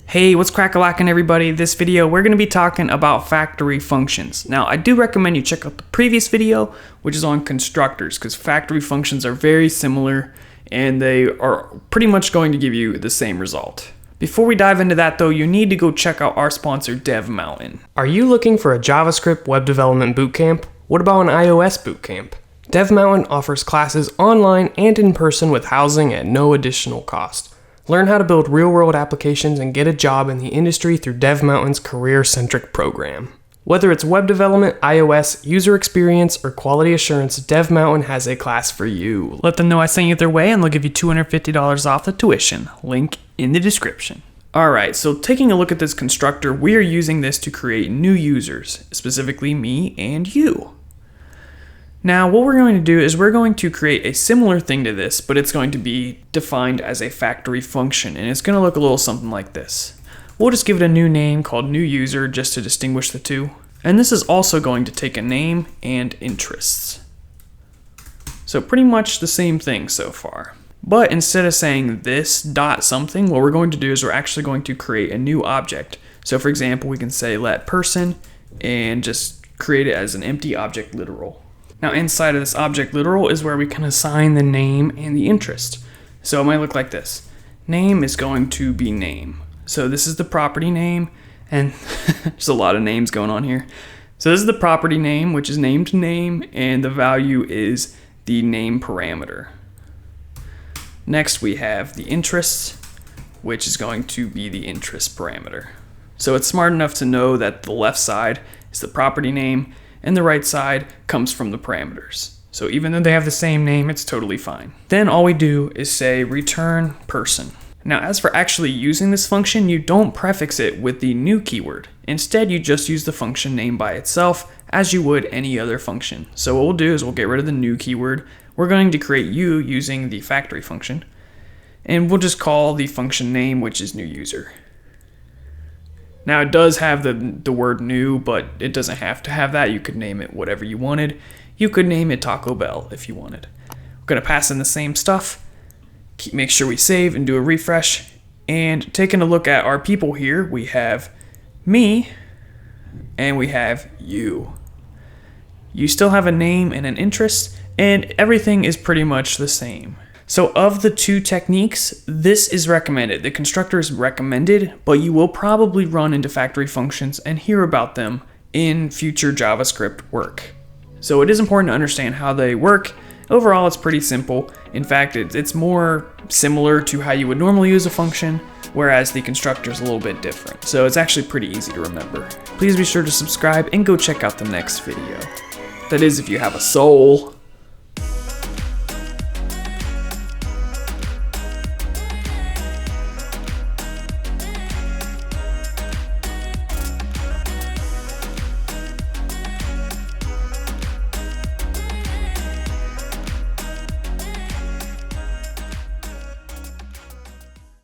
Hey, what's crack-a-lackin' everybody? This video, we're going to be talking about factory functions. Now, I do recommend you check out the previous video, which is on constructors, because factory functions are very similar, and they are pretty much going to give you the same result. Before we dive into that though, you need to go check out our sponsor, DevMountain. Are you looking for a JavaScript web development bootcamp? What about an iOS bootcamp? DevMountain offers classes online and in person with housing at no additional cost. Learn how to build real-world applications and get a job in the industry through DevMountain's career-centric program. Whether it's web development, iOS, user experience, or quality assurance, DevMountain has a class for you. Let them know I sent you their way and they'll give you $250 off the tuition. Link in the description. Alright, so taking a look at this constructor, we are using this to create new users, specifically me and you. Now, what we're going to do is we're going to create a similar thing to this, but it's going to be defined as a factory function, and it's going to look a little something like this. We'll just give it a new name called new user just to distinguish the two. And this is also going to take a name and interests. So pretty much the same thing so far. But instead of saying this dot something, what we're going to do is we're actually going to create a new object. So for example, we can say let person and just create it as an empty object literal. Now inside of this object literal is where we can assign the name and the interest. So it might look like this. Name is going to be name. So this is the property name, and there's a lot of names going on here. So this is the property name, which is named name, and the value is the name parameter. Next we have the interests, which is going to be the interest parameter. So it's smart enough to know that the left side is the property name, and the right side comes from the parameters. So even though they have the same name, it's totally fine. Then all we do is say return person. Now as for actually using this function, you don't prefix it with the new keyword. Instead, you just use the function name by itself as you would any other function. So what we'll do is we'll get rid of the new keyword. We're going to create you using the factory function, and we'll just call the function name, which is new user. Now it does have the word new, but it doesn't have to have that. You could name it whatever you wanted. You could name it Taco Bell if you wanted. We're gonna pass in the same stuff. Make sure we save and do a refresh. And taking a look at our people here, we have me and we have you. You still have a name and an interest, and everything is pretty much the same. So of the two techniques, this is recommended. The constructor is recommended, but you will probably run into factory functions and hear about them in future JavaScript work. So it is important to understand how they work. Overall, it's pretty simple. In fact, it's more similar to how you would normally use a function, whereas the constructor is a little bit different. So it's actually pretty easy to remember. Please be sure to subscribe and go check out the next video. That is, if you have a soul.